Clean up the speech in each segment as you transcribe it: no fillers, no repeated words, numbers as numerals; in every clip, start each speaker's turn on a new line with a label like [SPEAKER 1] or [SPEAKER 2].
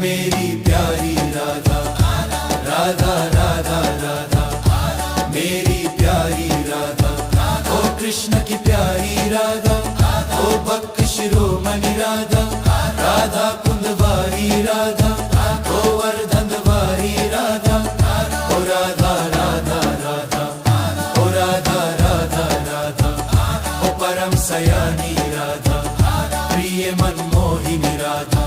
[SPEAKER 1] मेरी प्यारी राधा, राधा राधा राधा, मेरी प्यारी राधा, ओ कृष्ण की प्यारी राधा, ओ भक्त शिरोमणि राधा, राधा कुंदवारी राधा, ओ वर्धनवारी राधा, ओ राधा राधा राधा, ओ राधा राधा राधा, ओ परम सयानी राधा, प्रिय मनमोहिनी राधा,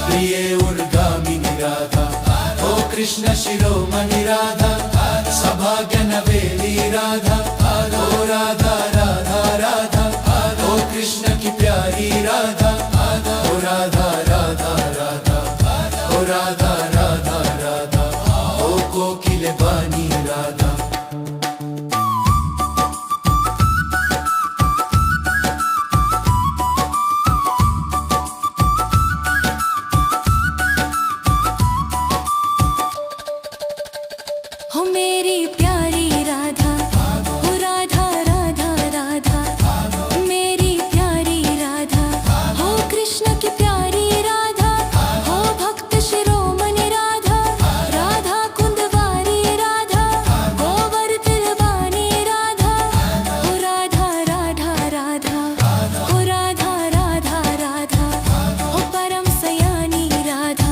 [SPEAKER 1] प्रिय उर्गामिनी राधा, ओ कृष्ण शिरोमणि राधा, सभाग्य नवेली राधा, ओ राधा राधा राधा, ओ कृष्ण की प्यारी राधा, ओ राधा राधा राधा, ओ राधा राधा राधा, ओ कोकिल बानी राधा।
[SPEAKER 2] हो मेरी प्यारी राधा, हो राधा राधा राधा, मेरी प्यारी राधा, हो कृष्ण की प्यारी राधा, हो भक्त शिरोमणि राधा, राधा कुंदवारी राधा, गोवर्धन वाणी राधा, हो राधा राधा राधा, हो राधा राधा राधा, हो परम सयानी राधा,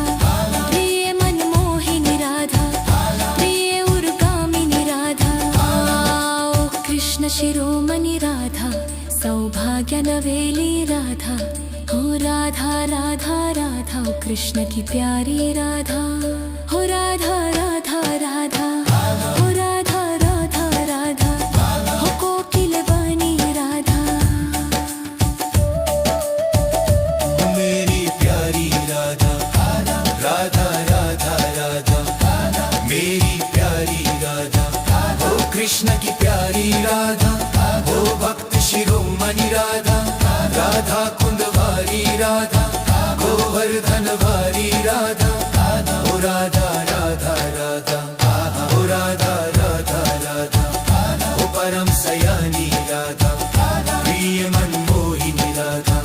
[SPEAKER 2] प्रिय मनमोहिनी राधा, प्रिय उर्गामिनी राधा, ओ कृष्ण शिरोमणि राधा, सौभाग्य नवेली राधा, हो राधा राधा राधा, ओ कृष्ण की प्यारी राधा, हो राधा राधा राधा, हो राधा राधा राधा, हो कोकिल वाणी राधा।
[SPEAKER 1] मेरी प्यारी राधा, राधा राधा राधा, मेरी प्यारी राधा, ओ कृष्ण की प्यारी राधा, ओ भक्त शिरोमणि राधा, राधा कुंदवारी राधा, गोवर्धनवारी राधा, ओ राधा राधा राधा, ओ राधा राधा राधा, ओ परम सयानी राधा, प्रिय मनमोहिनी राधा,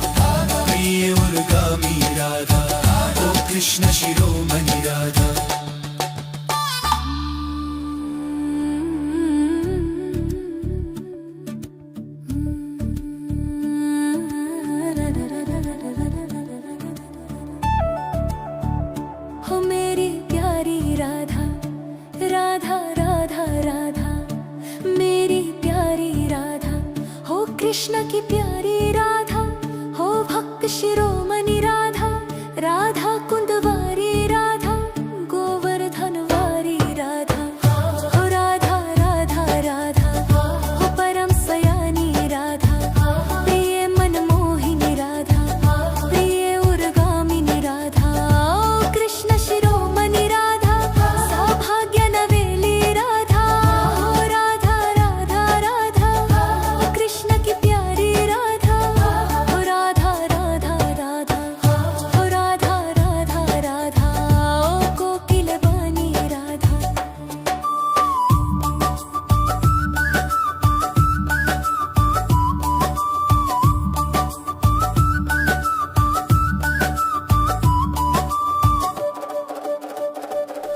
[SPEAKER 1] प्रिय उर्गामी राधा, ओ कृष्ण शिरोमणि राधा।
[SPEAKER 2] हो मेरी प्यारी राधा, राधा राधा राधा, मेरी प्यारी राधा, हो कृष्ण की प्यारी राधा, हो भक्त शिरोमणि राधा, राधा कुंदवारी राधा, गोवर्धन वारी राधा, हो राधा राधा राधा, हो परम सयानी राधा, प्रिय मनमोहिनी राधा, प्रिय उर्गामिनी राधा, ओ कृष्ण शिरोमणि राधा, सौभाग्य नवेली राधा, हो राधा राधा राधा, ओ कृष्ण की प्यारी राधा, हो राधा राधा राधा, हो राधा राधा राधा, ओ कोकिल वाणी राधा।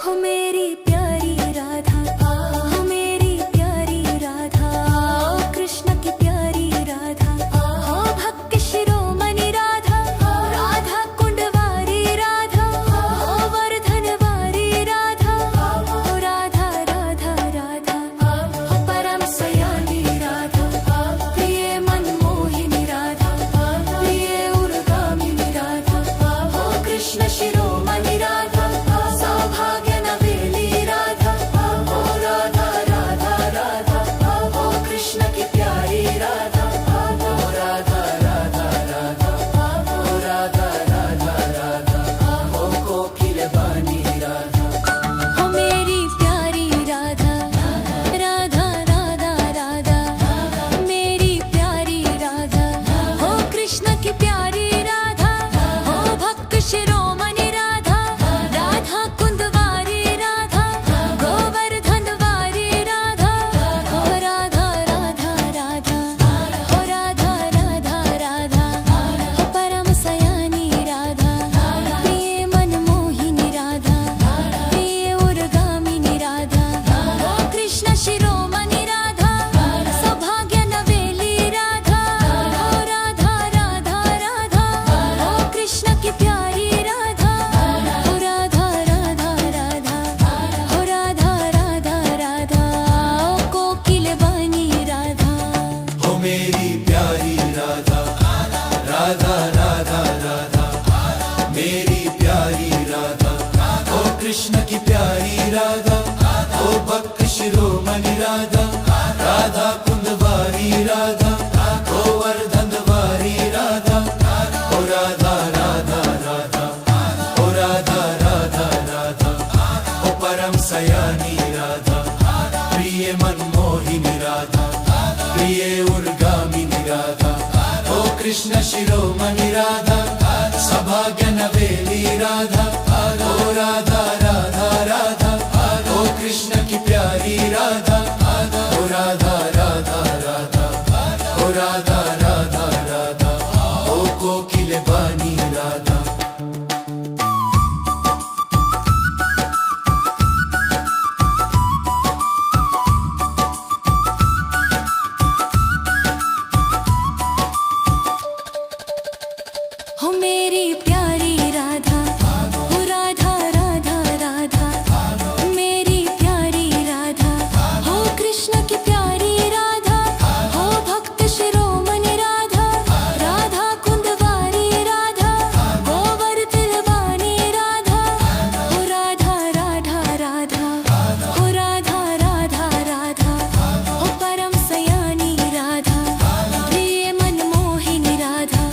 [SPEAKER 2] हो मेरी प्यारी राधा, हो मेरी प्यारी राधा, ओ कृष्ण की प्यारी राधा, हो भक्त शिरोमणि राधा, राधा कुंडवारी राधा, हो वर्धनवारी राधा, हो राधा राधा राधा, हो परम सयानी राधा, प्रिय मनमोहिनी राधा, प्रिय उर्गामिनी राधा, हो कृष्ण शिरोमणि राधा, सौभाग्य नवेली राधा, हो राधा राधा राधा, हो कृष्ण की प्यारी राधा, हो राधा राधा राधा, हो राधा राधा राधा, हो कोकिल वाणी राधा। हो मेरी प्यारी राधा, राधा राधा राधा, मेरी प्यारी राधा, हो कृष्ण की प्यारी राधा, हो भक्त शिरोमणि
[SPEAKER 1] कृष्ण की प्यारी राधा, ओ भक्त शिरोमणि राधा, राधा कुंदवारी राधा, गोवर्धन वारी राधा, ओ राधा राधा राधा, ओ राधा राधा राधा, ओ परम सयानी राधा, प्रिय मनमोहिनी राधा, प्रिय उर्गामिनी राधा, ओ कृष्ण शिरोमणि राधा, सभाग्य नवेली राधा, ओ राधा राधा राधा, ओ कृष्ण की प्यारी राधा, ओ राधा राधा राधा, ओ राधा राधा राधा, ओ कोकिल बानी राधा।
[SPEAKER 2] हो मेरी प्यारी राधा, हो राधा राधा राधा, मेरी प्यारी राधा, हो कृष्ण की प्यारी राधा, हो भक्त शिरोमणि राधा, राधा कुंदवारी राधा, गोवर्धन वाणी राधा, हो राधा राधा राधा, हो राधा राधा राधा, हो परम सयानी राधा, प्रिय मनमोहिनी राधा,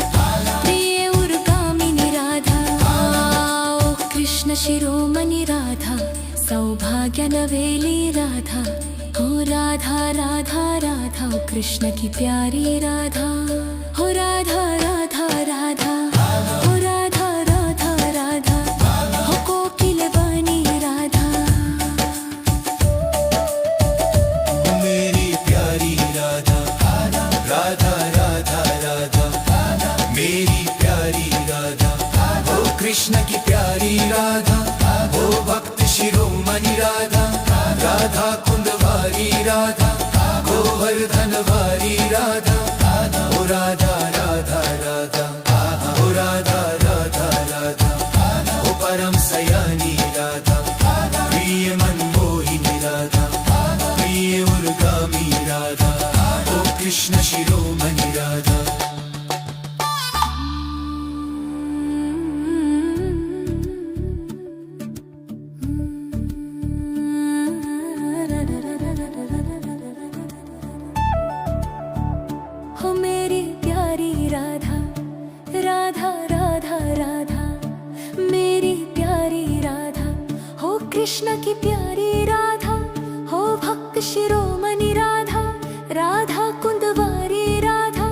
[SPEAKER 2] प्रिय उर्गामिनी राधा, ओ कृष्ण शिरोमणि राधा, सौभाग्य नवेली राधा, हो राधा राधा राधा, ओ कृष्ण की प्यारी राधा, हो राधा राधा राधा, हो राधा राधा राधा, हो कोकिल वाणी राधा।
[SPEAKER 1] मेरी प्यारी राधा, राधा राधा राधा, मेरी प्यारी राधा, ओ कृष्ण की प्यारी राधा, ओ भक्त शिरोमणि राधा, राधा कुंदवारी राधा, गोवर्धन वारी राधा, ओ राधा राधा राधा, ओ राधा राधा राधा, ओ परम सयानी राधा, प्रिय मनमोहिनी राधा, प्रिय उर्गामी राधा, ओ कृष्ण शिरोमणि राधा।
[SPEAKER 2] हो मेरी प्यारी राधा, राधा राधा राधा, मेरी प्यारी राधा, हो कृष्ण की प्यारी राधा, हो भक्त शिरोमणि राधा, राधा कुंदवारी राधा,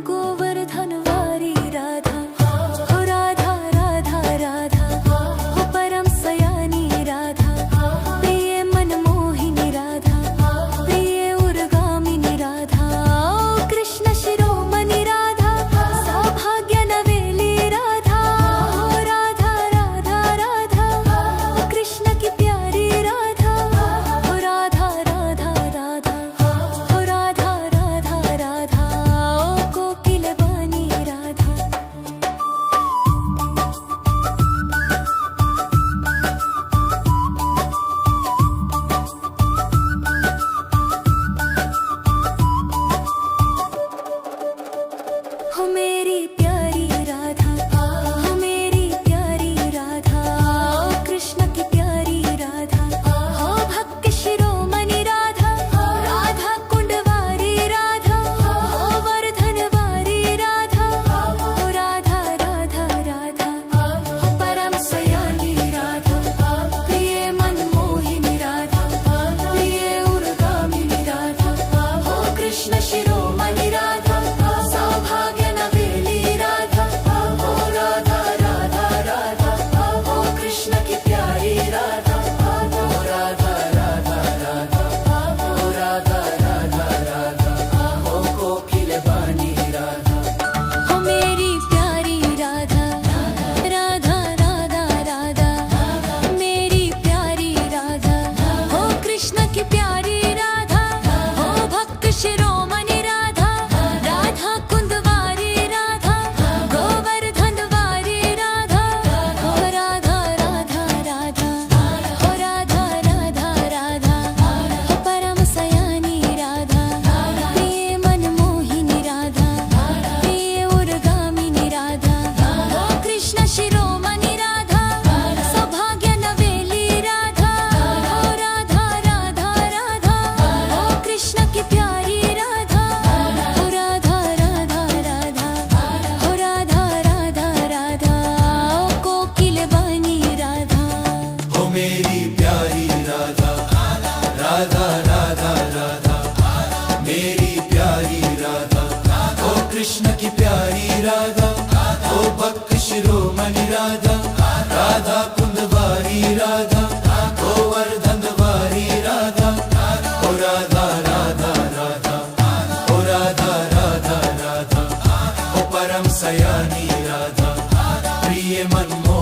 [SPEAKER 2] गोवर्धन वारी राधा, हो राधा राधा राधा, हो परम सयानी राधा, प्रिय मनमोहिनी राधा, प्रिय उर्गामिनी राधा, ओ कृष्ण शिरोमणि राधा, सौभाग्य नवेली राधा, हो राधा राधा राधा, हो कृष्ण की प्यारी राधा, हो राधा राधा राधा, हो राधा राधा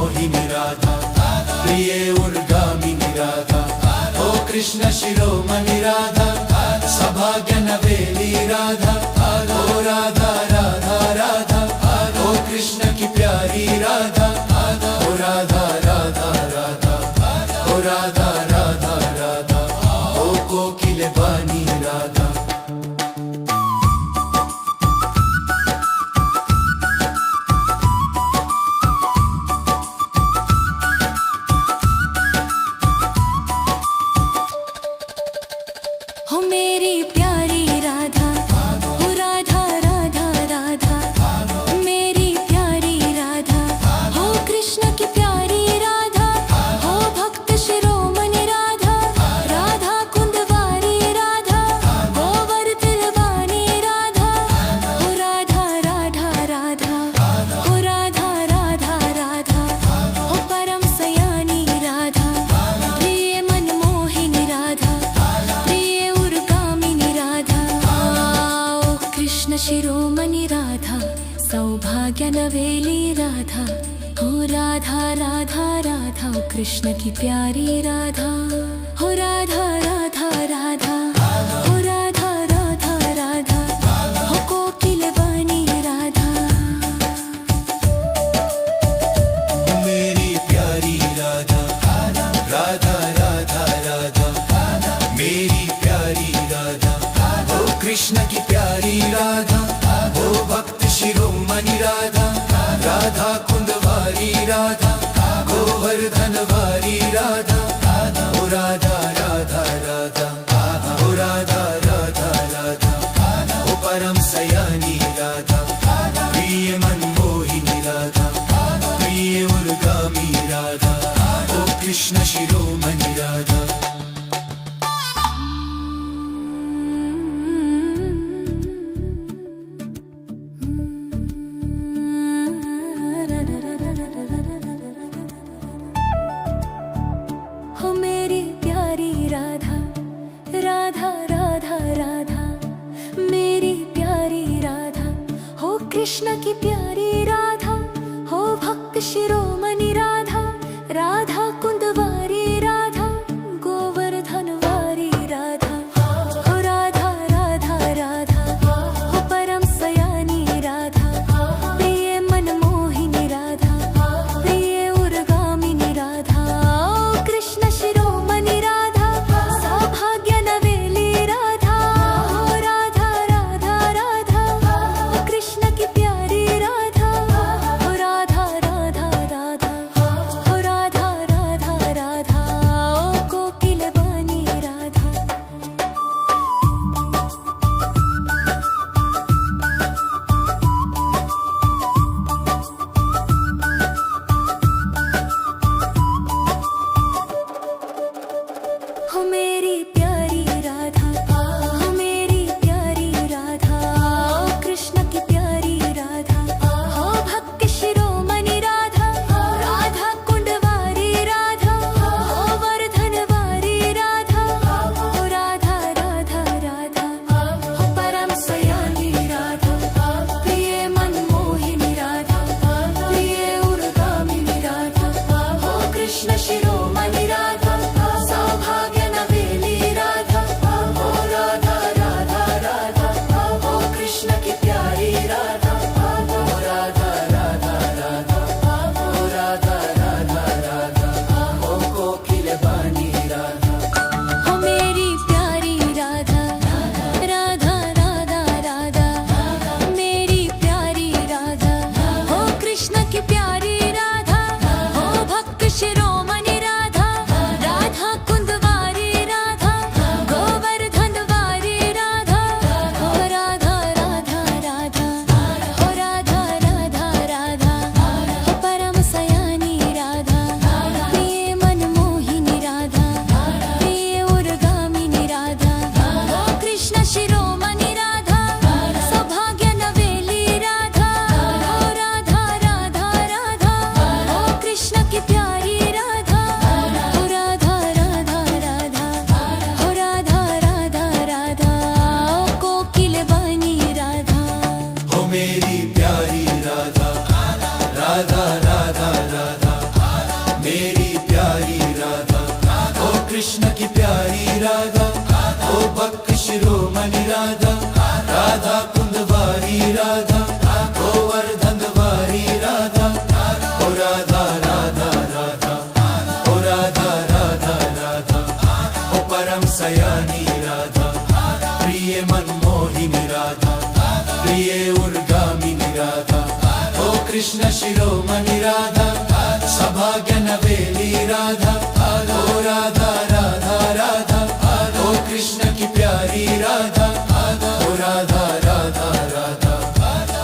[SPEAKER 1] मोहिनी राधा प्रिय उर्गामिनी राधा ओ कृष्ण शिरोमणि राधा सभाग्य नवेली राधा ओ राधा राधा राधा ओ कृष्ण की प्यारी राधा ओ राधा राधा राधा ओ राधा राधा राधा ओ कोकिल बानी राधा
[SPEAKER 2] हो मेरी प्यारी राधा हो राधा राधा राधा मेरी प्यारी राधा हो कृष्ण की प्यारी राधा हो भक्त शिरोमणि राधा राधा कुंदवारी राधा गोवर्धन वाणी राधा हो राधा राधा राधा हो राधा राधा राधा हो परम सयानी राधा प्रिय मनमोहिनी राधा प्रिय उर्गामिनी राधा ओ कृष्ण शिरोमणि राधा सौभाग्य नवेली राधा हो राधा राधा राधा ओ कृष्ण की प्यारी राधा हो राधा राधा राधा हो राधा राधा राधा हो कोकिल वाणी राधा
[SPEAKER 1] मेरी प्यारी राधा राधा राधा राधा मेरी प्यारी राधा ओ कृष्ण की प्यारी राधा ओ भक्त शिरोमणि राधा राधा कुंदवारी राधा गोवर्धन वारी राधा ओ राधा राधा राधा ओ राधा राधा राधा ओ परम सयानी राधा प्रिय मनमोहिनी राधा प्रिय उर्गामी राधा ओ कृष्ण शिरोमणि राधा
[SPEAKER 2] हो मेरी प्यारी राधा राधा राधा राधा मेरी प्यारी राधा हो कृष्ण की प्यारी राधा हो भक्त शिरोमणि राधा राधा कुंदवारी राधा
[SPEAKER 1] कृष्ण शिरोमणि राधा सौभाग्य नवेली राधा ओ राधा राधा राधा ओ कृष्ण की प्यारी राधा ओ राधा राधा राधा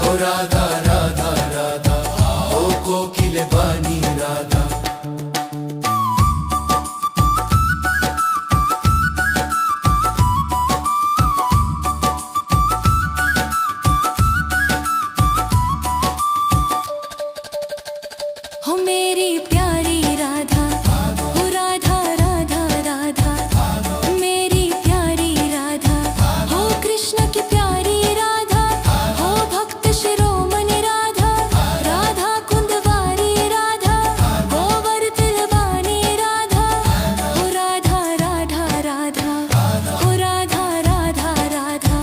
[SPEAKER 1] ओ राधा राधा राधा ओ कोकिल बानी राधा
[SPEAKER 2] हो मेरी प्यारी राधा हो राधा राधा राधा मेरी प्यारी राधा हो कृष्ण की प्यारी राधा हो भक्त शिरोमणि राधा राधा कुंदवारी राधा गोवर्धन वाणी राधा हो राधा राधा राधा हो राधा राधा राधा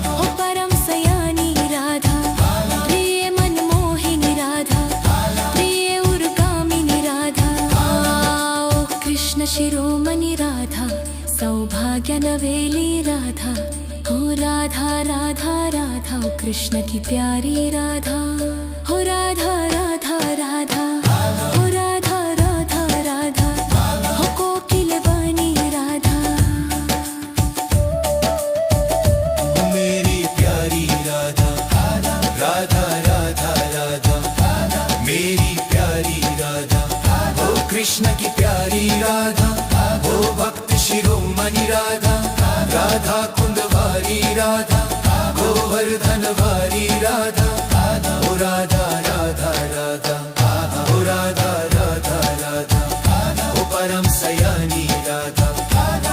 [SPEAKER 2] हो परम सयानी राधा प्रिय मनमोहिनी राधा प्रिय उर्गामिनी राधा ओ कृष्ण शिरोमणि राधा सौभाग्य नवेली राधा हो राधा राधा राधा ओ कृष्ण की प्यारी राधा हो राधा राधा राधा हो राधा राधा राधा हो कोकिल वाणी राधा
[SPEAKER 1] मेरी प्यारी राधा राधा राधा राधा मेरी प्यारी राधा ओ कृष्ण की प्यारी राधा ओ भक्त शिरोमणि राधा राधा कुंदवारी राधा गोवर्धन वारी राधा ओ राधा राधा राधा ओ राधा राधा राधा ओ परम सयानी राधा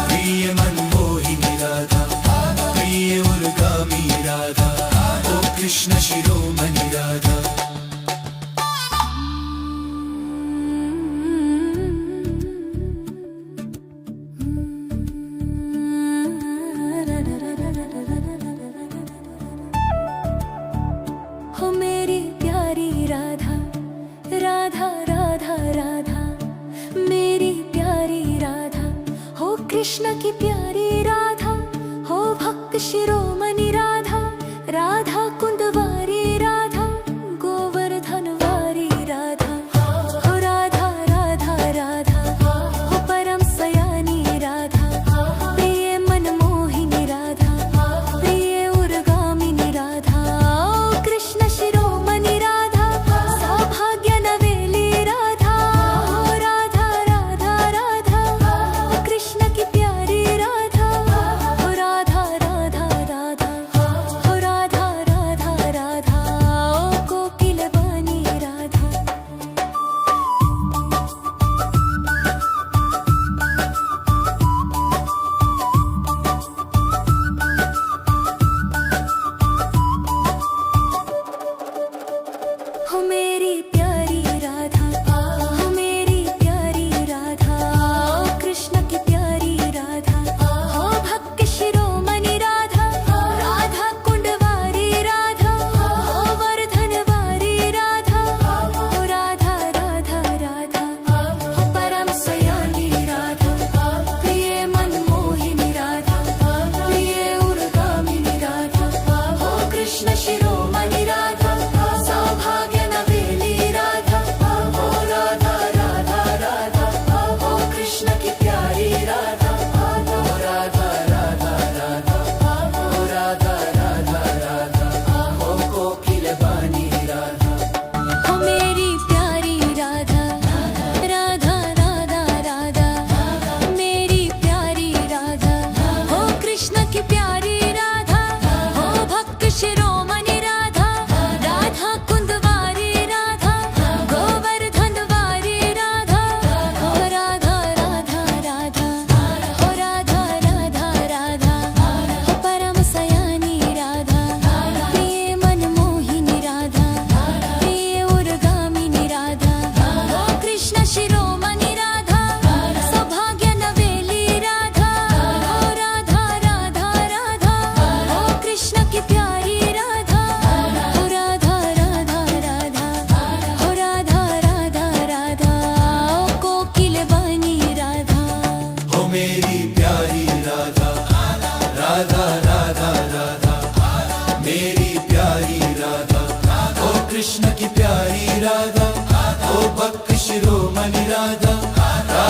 [SPEAKER 1] प्रिय मनमोहिनी राधा प्रिय उर्गामी राधा ओ कृष्ण शिरोमणि राधा
[SPEAKER 2] हो मेरी प्यारी राधा राधा राधा राधा मेरी प्यारी राधा हो कृष्ण की प्यारी राधा हो भक्त शिरोमणि राधा राधा कुंदवारी राधा गोवर्धन वारी राधा हो राधा राधा राधा हो परम सयानी राधा प्रिय मनमोहिनी राधा प्रिय उर्गामिनी राधा ओ कृष्ण शिरोमणि राधा सौभाग्य नवेली राधा हो राधा राधा राधा हो कृष्ण की प्यारी राधा हो राधा राधा राधा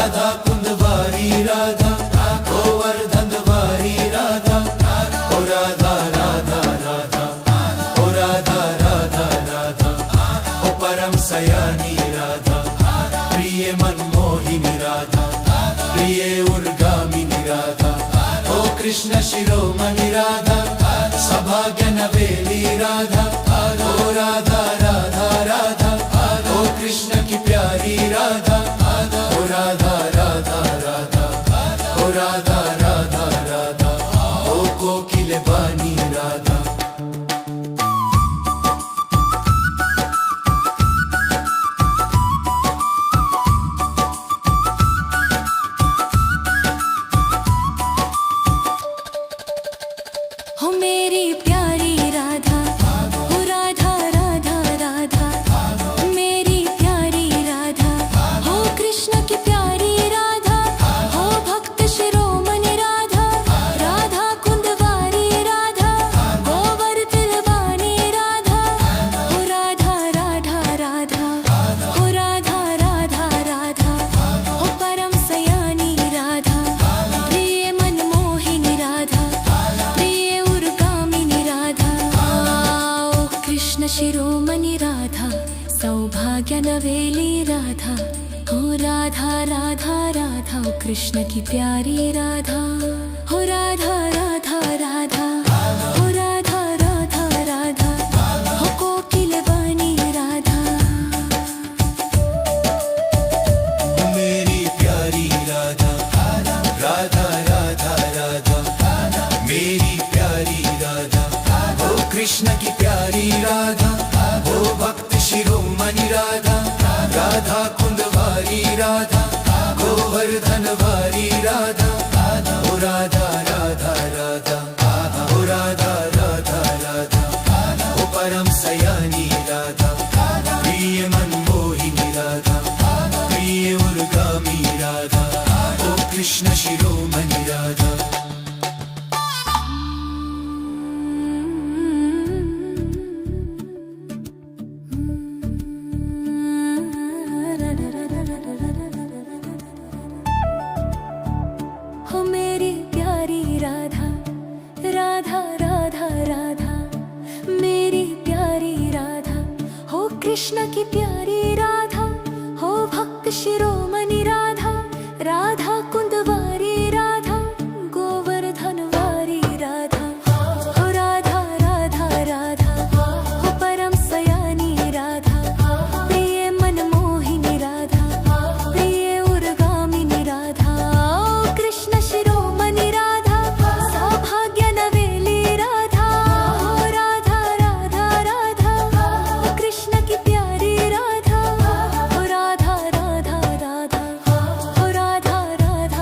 [SPEAKER 1] राधा कुंदवारी राधा गोवर्धन वारी राधा ओ राधा राधा राधा ओ राधा राधा राधा ओ परम सयानी राधा प्रिय मनमोहिनी राधा प्रिय उर्गामिनी राधा ओ कृष्ण शिरोमणि राधा सभाग्य नवेली राधा ओ राधा राधा राधा ओ कृष्ण की प्यारी राधा ओ राधा राधा राधा ओ राधा राधा राधा ओ कोकिल बानी राधा
[SPEAKER 2] हो मेरी प्यारी राधा हो राधा राधा राधा मेरी प्यारी राधा हो कृष्ण की प्यारी राधा हो भक्त शिरोमणि राधा राधा कुंदवारी राधा गोवर्धन वाणी राधा हो राधा राधा राधा हो राधा राधा राधा हो परम सयानी राधा प्रिय मनमोहिनी राधा प्रिय उर्गामिनी राधा ओ कृष्ण शिरोमणि राधा सौभाग्य नवेली राधा हो राधा राधा राधा ओ कृष्ण की प्यारी राधा हो राधा राधा राधा हो राधा राधा राधा हो कोकिल वाणी राधा
[SPEAKER 1] मेरी प्यारी राधा राधा राधा राधा मेरी प्यारी राधा ओ कृष्ण की प्यारी राधा ओ भक्त शिरोमणि राधा राधा कुंदवारी राधा गोवर्धन वारी राधा ओ राधा राधा राधा ओ राधा राधा राधा ओ परम सयानी राधा प्रिय मनमोहिनी राधा प्रिय उर्गामी राधा ओ कृष्ण शिरोमणि राधा
[SPEAKER 2] हो मेरी प्यारी राधा राधा राधा राधा मेरी प्यारी राधा हो कृष्ण की प्यारी राधा हो भक्त शिरोमणि राधा राधा कुंदवारी राधा गोवर्धन वारी राधा हो राधा राधा राधा हो परम सयानी राधा प्रिय मनमोहिनी राधा प्रिय उर्गामिनी राधा ओ कृष्ण शिरोमणि राधा सौभाग्य नवेली राधा हो राधा राधा राधा हो कृष्ण की प्यारी राधा हो राधा राधा राधा हो राधा राधा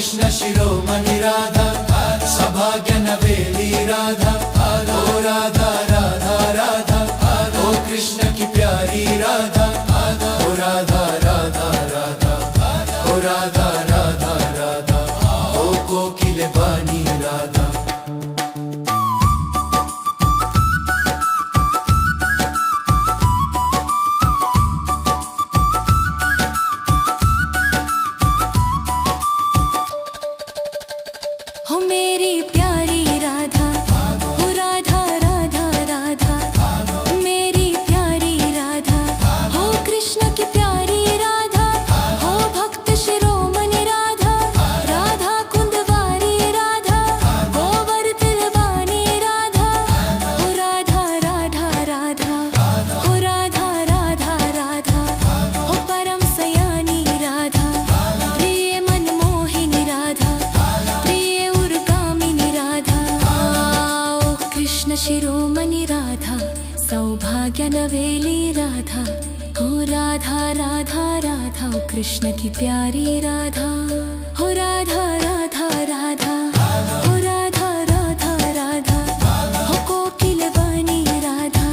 [SPEAKER 1] कृष्ण शिरोमणि राधा सौभाग्य नवेली राधा ओ राधा राधा राधा ओ कृष्ण की प्यारी राधा ओ राधा राधा राधा ओ राधा राधा राधा ओ कोकिल बानी राधा
[SPEAKER 2] हो मेरी प्यारी राधा हो राधा राधा राधा मेरी प्यारी राधा हो कृष्ण की प्यारी राधा हो भक्त शिरोमणि राधा राधा कुंदवारी राधा गोवर्धन वाणी राधा हो राधा राधा राधा हो राधा राधा राधा हो परम सयानी राधा प्रिय मनमोहिनी राधा प्रिय उर्गामिनी राधा ओ कृष्ण शिरोमणि राधा सौभाग्य नवेली राधा हो राधा राधा राधा ओ कृष्ण की प्यारी राधा हो राधा राधा राधा हो राधा राधा राधा हो कोकिल वाणी राधा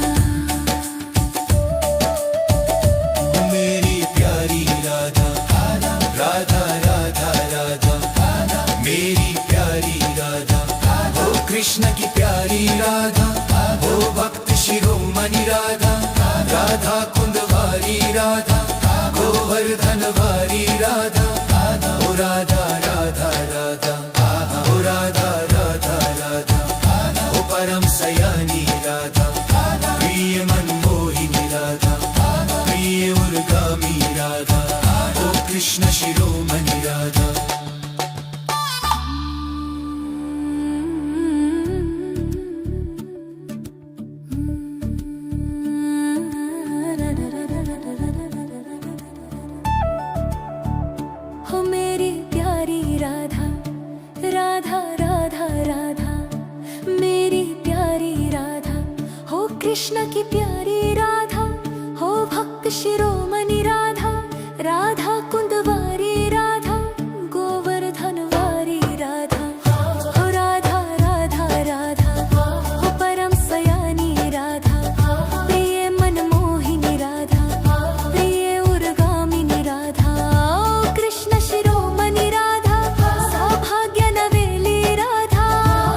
[SPEAKER 1] मेरी प्यारी राधा राधा राधा राधा मेरी प्यारी राधा ओ कृष्ण की प्यारी राधा ओ भक्त शिरोमणि राधा राधा कुंदवारी राधा गोवर्धन वारी राधा ओ राधा राधा राधा ओ राधा राधा राधा ओ परम सयानी राधा प्रिय मनमोहिनी राधा प्रिय उर्गामी राधा ओ कृष्ण शिरोमणि राधा
[SPEAKER 2] हो मेरी प्यारी राधा राधा राधा राधा मेरी प्यारी राधा हो कृष्ण की प्यारी राधा हो भक्त शिरोमणि राधा राधा कुंदवारी राधा गोवर्धन वारी राधा हो राधा राधा राधा हो परम सयानी राधा प्रिय मनमोहिनी राधा प्रिय उर्गामिनी राधा ओ कृष्ण शिरोमणि राधा सौभाग्य नवेली राधा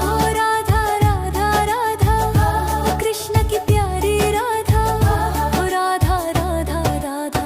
[SPEAKER 2] हो राधा राधा राधा हो कृष्ण की प्यारी राधा हो राधा राधा राधा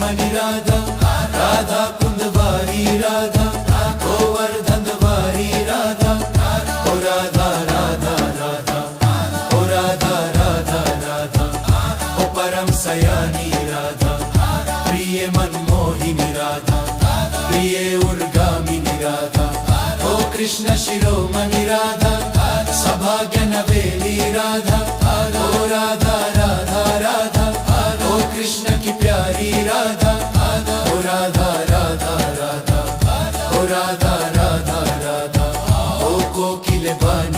[SPEAKER 1] शिरोमणि राधा राधा कुंदवारी राधा गोवर्धनवारी राधा ओ राधा राधा राधा ओ राधा राधा राधा ओ परम सयानी राधा प्रिय मनमोहिनी राधा प्रिय उर्गामिनी राधा ओ कृष्ण शिरोमणि राधा सभाग्य नवेली राधा ओ राधा राधा राधा ओ कृष्ण की प्यारी राधा ओ राधा राधा राधा ओ राधा राधा राधा ओ कोकिल बानी